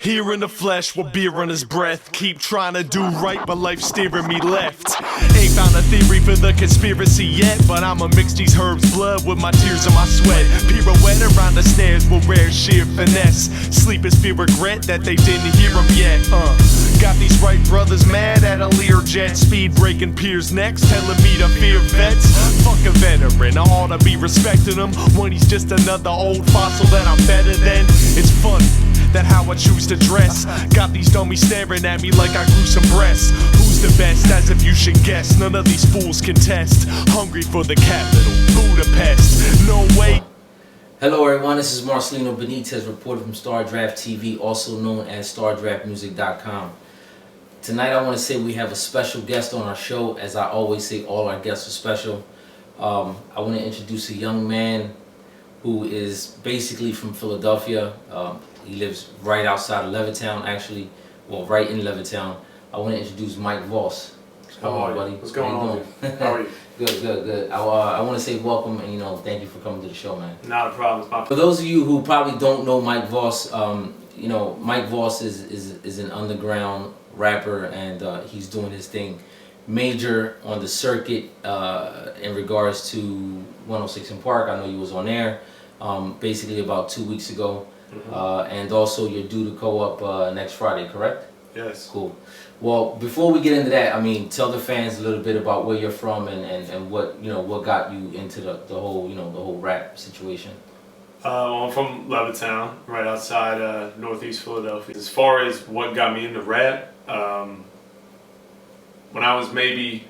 Here in the flesh with beer on his breath. Keep trying to do right, but life's steering me left. Ain't found a theory for the conspiracy yet, but I'ma mix these herbs' blood with my tears and my sweat. Pirouette around the snares with rare sheer finesse. Sleep is fear regret that they didn't hear him yet. Got these right brothers mad at a Learjet. Speed breaking peers necks, telling me to fear vets. Fuck a veteran, I ought to be respecting him when he's just another old fossil that I'm better than. It's funny that how I choose to dress. Got these dummies staring at me like I grew some breasts. Who's the best? As if you should guess. None of these fools contest. Hungry for the capital, Budapest. No way. Hello everyone, this is Marcelino Benitez, reporter from Star Draft TV, also known as StarDraftMusic.com. Tonight I want to say we have a special guest on our show. As I always say, all our guests are special. I want to introduce a young man who is basically from Philadelphia. He lives right outside of Levittown, actually. Well, right in Levittown. I want to introduce Mike Voss. How are you, buddy? What's going on? How are you? Good. I want to say welcome and thank you for coming to the show, man. Not a problem. For those of you who probably don't know Mike Voss, Mike Voss is an underground rapper, and he's doing his thing major on the circuit in regards to 106 in Park. I know you was on air basically about 2 weeks ago. And also you're due to go up next Friday, correct? Yes. Cool. Well, before we get into that, I mean, tell the fans a little bit about where you're from and what what got you into the whole rap situation. I'm from Levittown, right outside northeast Philadelphia. As far as what got me into rap, when I was maybe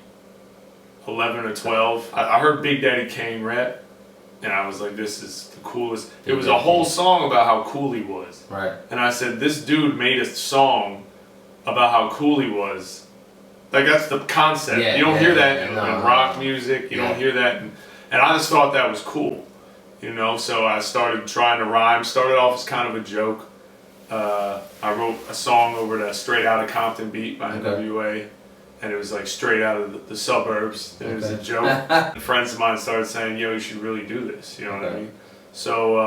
11 or 12, I heard Big Daddy Kane rap, and I was like, this is the coolest. It was a whole song about how cool he was. Right. And I said, this dude made a song about how cool he was. Like, that's the concept. You don't hear that in rock music. You don't hear that. And I just thought that was cool. So I started trying to rhyme. Started off as kind of a joke. I wrote a song over the Straight Outta Compton beat by NWA. And it was like straight out of the suburbs. And it was a joke. Friends of mine started saying, yo, you should really do this. You know what I mean? So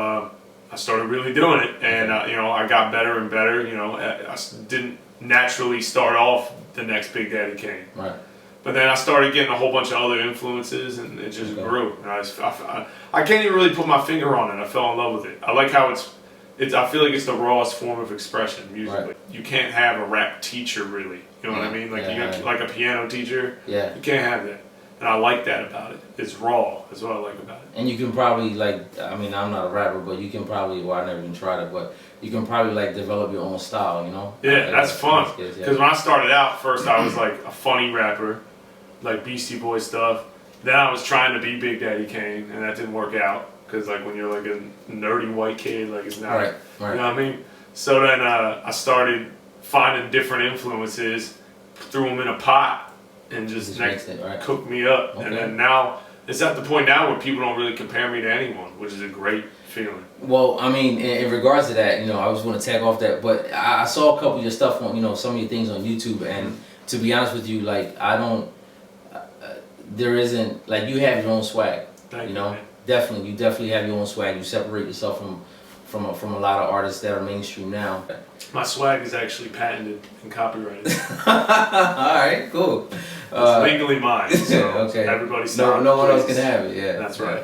I started really doing it. And, I got better and better. I didn't naturally start off the next Big Daddy Kane. Right. But then I started getting a whole bunch of other influences, and it just grew. And I can't even really put my finger on it. I fell in love with it. I like how it's I feel like it's the rawest form of expression musically. Right. You can't have a rap teacher really. You know what I mean? Like like a piano teacher. Yeah. You can't have that. And I like that about it. It's raw. That's what I like about it. And you can probably I'm not a rapper, but you can probably, I never even tried it, but you can probably develop your own style, Yeah, that's fun. Because when I started out, first I was like a funny rapper, like Beastie Boy stuff. Then I was trying to be Big Daddy Kane, and that didn't work out. Because when you're like a nerdy white kid, it's not, right. You know what I mean? So then I started finding different influences, threw them in a pot, and just cooked me up. Okay. And then now, it's at the point now where people don't really compare me to anyone, which is a great feeling. Well, I mean, in regards to that, I was going to tag off that, but I saw a couple of your stuff on, some of your things on YouTube, and to be honest with you, there isn't, you have your own swag, Thank you, man. You definitely have your own swag. You separate yourself from a lot of artists that are mainstream now. My swag is actually patented and copyrighted. Alright, cool. It's legally mine, so okay. Everybody stop. No one else can have it, yeah. That's right.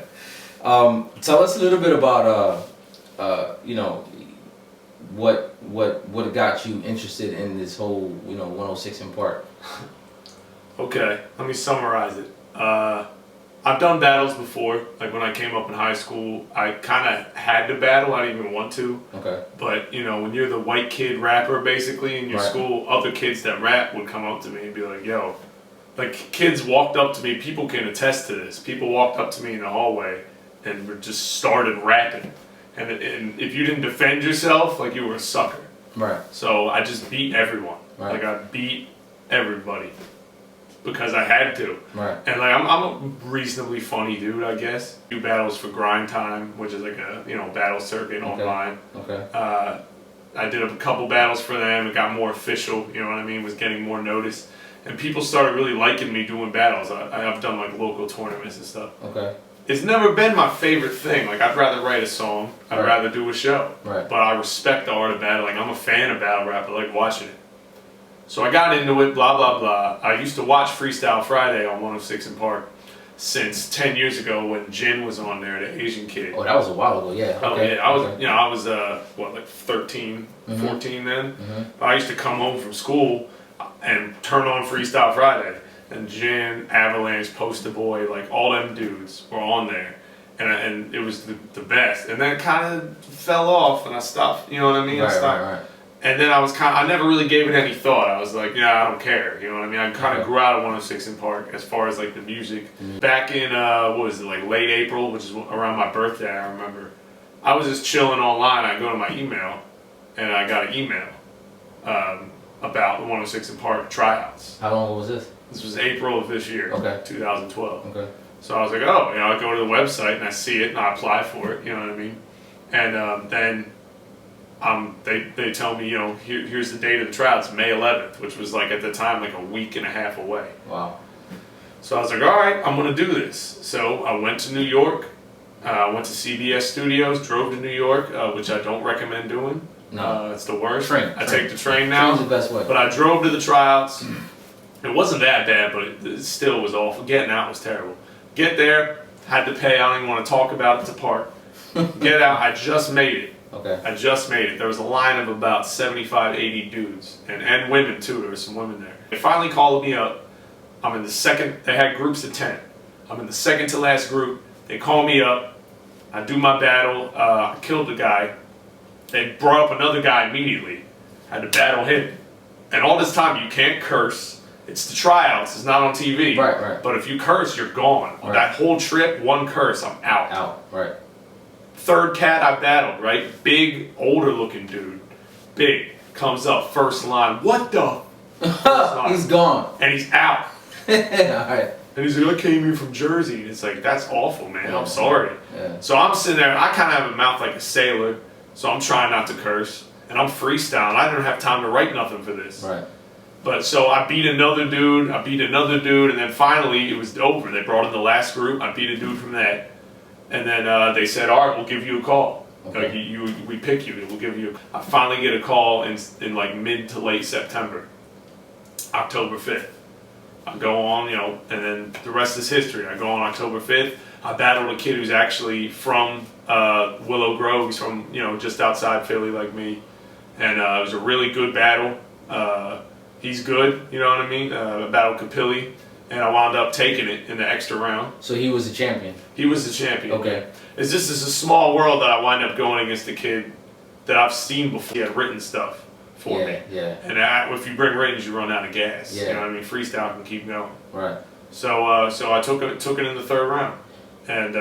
Tell us a little bit about what got you interested in this whole 106 in Park. Okay, let me summarize it. I've done battles before. When I came up in high school, I kind of had to battle. I didn't even want to. Okay. But, when you're the white kid rapper, basically, in your school, other kids that rap would come up to me and be like, yo. Kids walked up to me. People can attest to this. People walked up to me in the hallway and just started rapping. And if you didn't defend yourself, you were a sucker. Right. So I just beat everyone. Right. I beat everybody. Because I had to. Right. And I'm a reasonably funny dude, I guess. Do battles for Grind Time, which is a battle circuit online. Okay. I did a couple battles for them. It got more official. You know what I mean? Was getting more notice, and people started really liking me doing battles. I've done local tournaments and stuff. Okay. it's never been my favorite thing. Like, I'd rather write a song. I'd rather do a show. Right. But I respect the art of battle. Like, I'm a fan of battle rap. I like watching it. So I got into it, blah, blah, blah. I used to watch Freestyle Friday on 106 in Park since 10 years ago when Jin was on there, the Asian kid. Oh, that was a while ago, yeah. Oh, okay. yeah. I was, what, like 13, 14 then? I used to come home from school and turn on Freestyle Friday. And Jin, Avalanche, Poster Boy, like all them dudes were on there. And it was the best. And then it kind of fell off and I stopped, you know what I mean? Right. And then I never really gave it any thought. I was like, yeah, I don't care. You know what I mean? I kind of grew out of 106 in Park as far as like the music. Back in, what was it, like late April, which is around my birthday, I remember. I was just chilling online. I go to my email and I got an email about the 106 in Park tryouts. How long ago was this? This was April of this year, 2012. Okay. So I was like, oh, you know, I go to the website and I see it and I apply for it, you know what I mean? And then they tell me, you know, here's the date of the tryouts, May 11th, which was like at the time like a week and a half away. Wow. So I was like, all right, I'm going to do this. So I went to New York, went to CBS Studios, drove to New York, which I don't recommend doing. No. It's the worst. Train. I take the train now. Train's the best way. But I drove to the tryouts. It wasn't that bad, but it still was awful. Getting out was terrible. Get there, had to pay. I don't even want to talk about it to park. Get out. I just made it. Okay. I just made it. There was a line of about 75, 80 dudes. And women, too. There were some women there. They finally called me up. I'm in the second. They had groups of 10. I'm in the second to last group. They call me up. I do my battle. I killed the guy. They brought up another guy immediately. Had to battle him. And all this time, you can't curse. It's the tryouts. It's not on TV. Right. But if you curse, you're gone. Right. That whole trip, one curse, I'm out. Out. Right. Third cat I battled, right? Big, older looking dude. Big. Comes up, first line. What the? He's gone. And he's out. Alright. And he's like, I came here from Jersey. And it's like, that's awful, man. I'm sorry. Yeah. So I'm sitting there. I kind of have a mouth like a sailor. So I'm trying not to curse. And I'm freestyling. I didn't have time to write nothing for this. Right. But so I beat another dude, and then finally it was over. They brought in the last group. I beat a dude from that. And then they said, all right, we'll give you a call. Okay. Like we pick you, we'll give you. I finally get a call in like mid to late September, October 5th. I go on, you know, and then the rest is history. I go on October 5th. I battled a kid who's actually from Willow Grove. He's from, you know, just outside Philly like me. And it was a really good battle. He's good, you know what I mean? I battled Capilli, and I wound up taking it in the extra round. So he was the champion? He was the champion. Okay. It's just a small world that I wind up going against a kid that I've seen before. He had written stuff for me. Yeah. And if you bring written, you run out of gas. Yeah. You know what I mean? Freestyle can keep going. Right. So I took it in the third round. And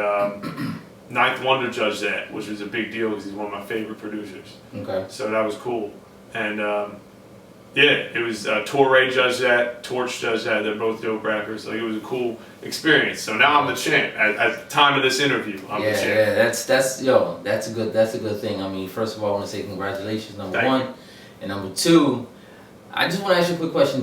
Ninth Wonder judged that, which was a big deal because he's one of my favorite producers. Okay. So that was cool. And yeah, it was Torre judged that, Torch judged that. They're both dope rappers. Like, it was a cool experience. So now I'm the champ. At the time of this interview, I'm the champ. Yeah, that's a good thing. I mean, first of all, I want to say congratulations, number Thank one, you. and number two. I just want to ask you a quick question.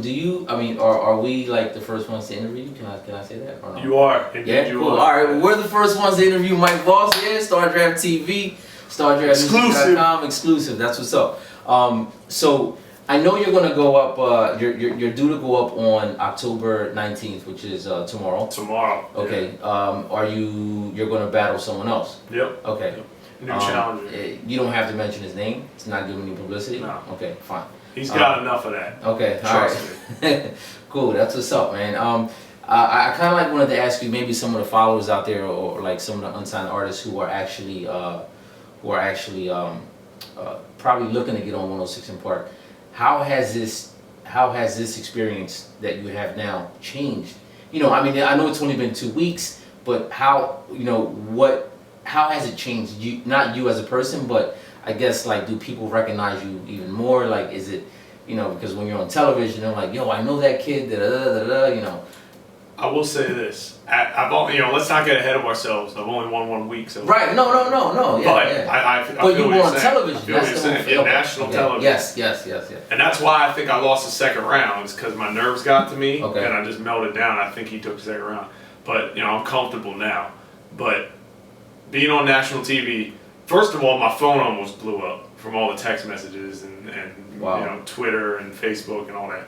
Are we like the first ones to interview you? Can I say that or no? You are. Indeed, Yeah, you cool. are. All right, well, we're the first ones to interview Mike Voss. Yeah, Star Draft TV, StarDraftMusic.com, exclusive. That's what's up. So I know you're gonna go up. You're due to go up on October 19th, which is tomorrow. Tomorrow. Okay. You're gonna battle someone else? Yep. Okay. Yep. New challenger. You don't have to mention his name. It's not giving you publicity. No. Okay, fine. He's got enough of that. Okay, Trust me. Cool, that's what's up, man. I kind of like wanted to ask you, maybe some of the followers out there, or like some of the unsigned artists who are actually probably looking to get on 106 in Park. How has this experience that you have now changed? You know, I mean, I know it's only been 2 weeks, but how has it changed? You, not you as a person, but I guess, like, do people recognize you even more? Like, is it, you know, because when you're on television, they're like, yo, I know that kid, you know. I will say this. I've only, you know, let's not get ahead of ourselves. I've only won 1 week, so. Right, no, yeah, But yeah. I feel But you what were you're on saying. television. I feel what you're saying. Yeah, national television. Yes. And that's why I think I lost the second round, is because my nerves got to me, Okay. and I just melted down. I think he took the second round. But, you know, I'm comfortable now. But being on national TV, first of all, my phone almost blew up from all the text messages and wow. you know, Twitter and Facebook and all that.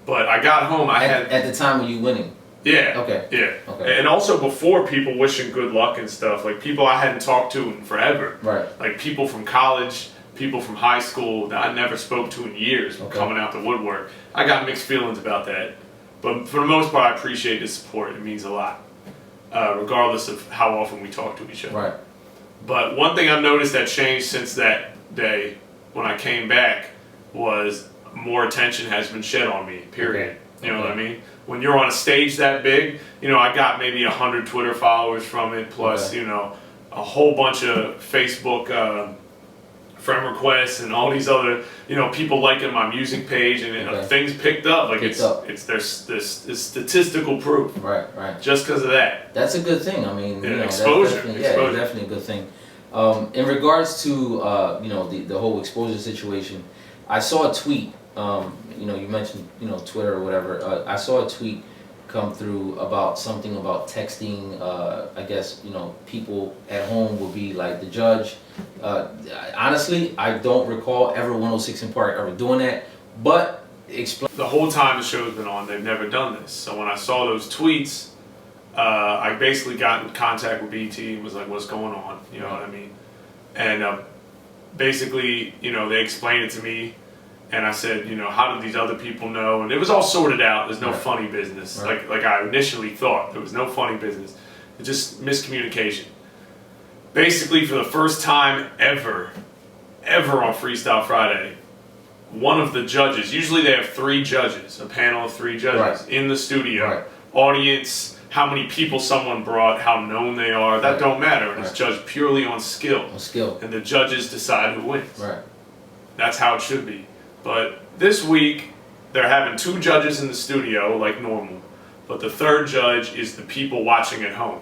But I got home, at the time of you winning. Yeah. Okay. Yeah. Okay. And also before, people wishing good luck and stuff, like people I hadn't talked to in forever. Right. Like people from college, people from high school that I never spoke to in years, coming out the woodwork. I got mixed feelings about that. But for the most part, I appreciate the support. It means a lot, regardless of how often we talk to each other. Right. But one thing I've noticed that changed since that day when I came back was more attention has been shed on me, period. Okay. You know what I mean? When you're on a stage that big, you know, I got maybe 100 Twitter followers from it, plus, you know, a whole bunch of Facebook friend requests and all these other, you know, people liking my music page, and things picked up. Like there's this statistical proof. Right, right. Just because of that. That's a good thing. I mean, you know, exposure. That's definitely a good thing. In regards to you know, the whole exposure situation, I saw a tweet. You know, you mentioned, you know, Twitter or whatever. I saw a tweet come through about something about texting. I guess, you know, people at home will be like the judge. Honestly, I don't recall ever 106 in Park ever doing that. But explain. The whole time the show's been on, they've never done this. So when I saw those tweets, I basically got in contact with BT and was like, "What's going on?" You know what I mean? And basically, you know, they explained it to me. And I said, you know, how did these other people know? And it was all sorted out. There's no funny business. Like I initially thought. There was no funny business. It's just miscommunication. Basically, for the first time ever on Freestyle Friday, one of the judges, usually they have 3 judges, a panel of 3 judges in the studio. Audience, how many people someone brought, how known they are, that don't matter. And it's judged purely on skill. And the judges decide who wins. That's how it should be. But this week, they're having 2 judges in the studio, like normal. But the 3rd judge is the people watching at home.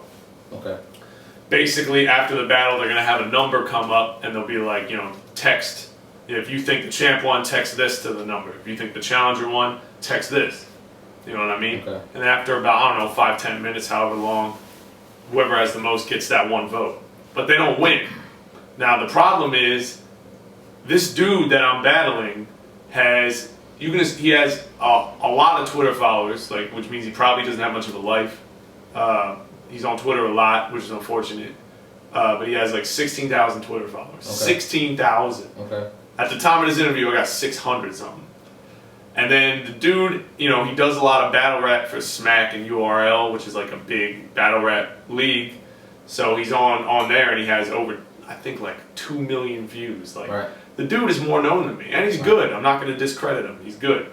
Basically, after the battle, they're going to have a number come up, and they'll be like, you know, text. If you think the champ won, text this to the number. If you think the challenger won, text this. You know what I mean? And after about, I don't know, 5-10 minutes, however long, whoever has the most gets that 1 vote. But they don't win. Now, the problem is, this dude that I'm battling has he has a lot of Twitter followers, like, which means he probably doesn't have much of a life. He's on Twitter a lot, which is unfortunate. But he has like 16,000 Twitter followers. 16,000. At the time of this interview, I got 600 something. And then the dude, you know, he does a lot of battle rap for Smack and URL, which is like a big battle rap league. So he's on there, and he has over, I think, like 2 million views. Like, the dude is more known than me, and he's good. I'm not going to discredit him. He's good,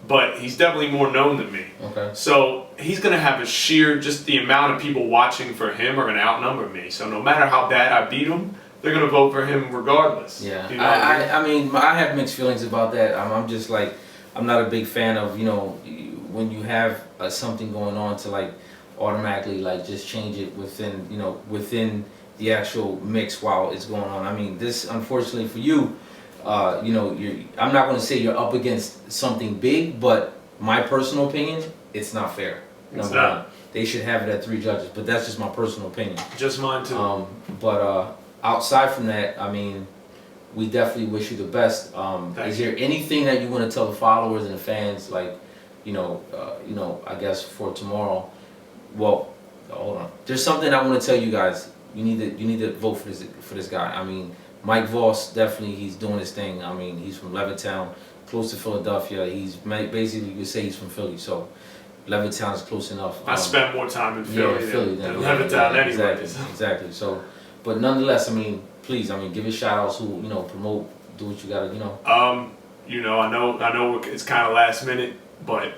but he's definitely more known than me. So he's going to have a sheer, just the amount of people watching for him are going to outnumber me. So no matter how bad I beat him, they're going to vote for him regardless. Yeah, you know I mean, I have mixed feelings about that. I'm just like, I'm not a big fan of, you know, when you have something going on to like automatically like just change it within, you know, within the actual mix while it's going on. I mean, this, unfortunately for you, you know, I'm not going to say you're up against something big, but my personal opinion, it's not fair. Number one, they should have it at 3 judges, but that's just my personal opinion. Just mine too. But outside from that, I mean, we definitely wish you the best. Is there anything that you want to tell the followers and the fans, like, you know, I guess for tomorrow? Well, hold on. There's something I want to tell you guys. You need to vote for this guy. I mean, Mike Voss, definitely, he's doing his thing. I mean, he's from Levittown, close to Philadelphia. He's basically, you could say he's from Philly, so Levittown is close enough. I spent more time in Philly than Levittown anyway. Exactly. So, but nonetheless, I mean, please, I mean, give it shout-outs who, you know, promote, do what you gotta, you know. You know, I know it's kind of last minute, but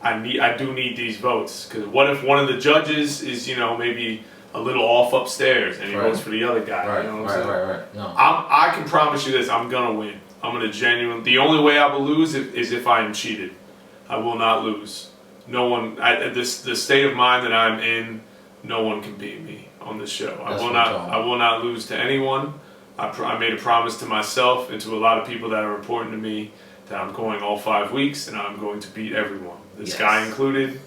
I do need these votes, because what if one of the judges is, you know, maybe a little off upstairs and he votes for the other guy? You know what I'm saying? No. I can promise you this: I'm gonna win. I'm gonna genuinely. The only way I will lose is if I am cheated. I will not lose. No one. The state of mind that I'm in, no one can beat me on this show. I will not lose to anyone. I made a promise to myself and to a lot of people that are important to me that I'm going all 5 weeks and I'm going to beat everyone. This guy included.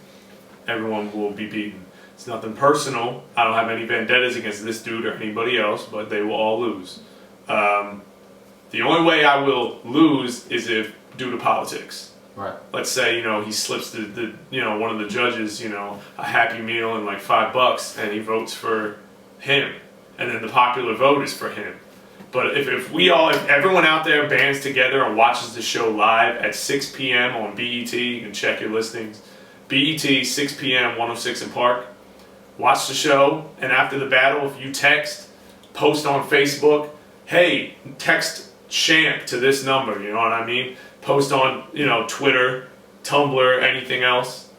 Everyone will be beaten. It's nothing personal. I don't have any vendettas against this dude or anybody else, but they will all lose. The only way I will lose is if due to politics. Right. Let's say, he slips the one of the judges, a Happy Meal and like $5, and he votes for him, and then the popular vote is for him. But if everyone out there bands together and watches the show live at 6 p.m. on BET, you can check your listings. BET, 6 p.m., 106 in Park. Watch the show, and after the battle, if you post on Facebook, hey, text Champ to this number, you know what I mean? Post on, Twitter, Tumblr, anything else.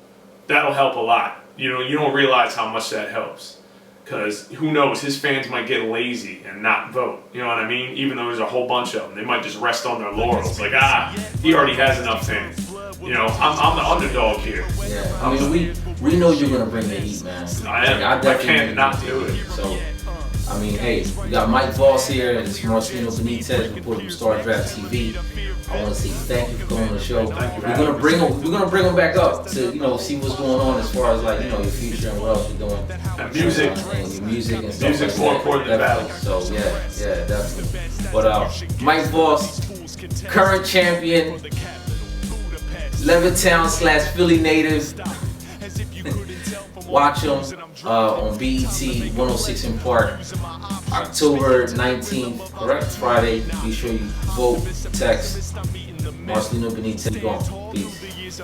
That'll help a lot. You don't realize how much that helps. Because who knows, his fans might get lazy and not vote. You know what I mean? Even though there's a whole bunch of them. They might just rest on their laurels. Like, he already has enough fans. I'm the underdog here. Yeah, I mean, we know you're going to bring the heat, man. I am. I can't not do it. So, I mean, hey, we got Mike Voss here. It's Marcelino Benitez, reporting from Star Draft TV. I want to say thank you for coming on the show. We're gonna bring him back up to see what's going on as far as your future and what else you're doing. And music. And your music and stuff. Music's more important than battle. So yeah, definitely. But Mike Voss, current champion, Levittown/Philly native. Watch him on BET 106 in Park, October 19th, correct? Friday. Be sure you vote, text. Marcelino Benitez, go on. Peace.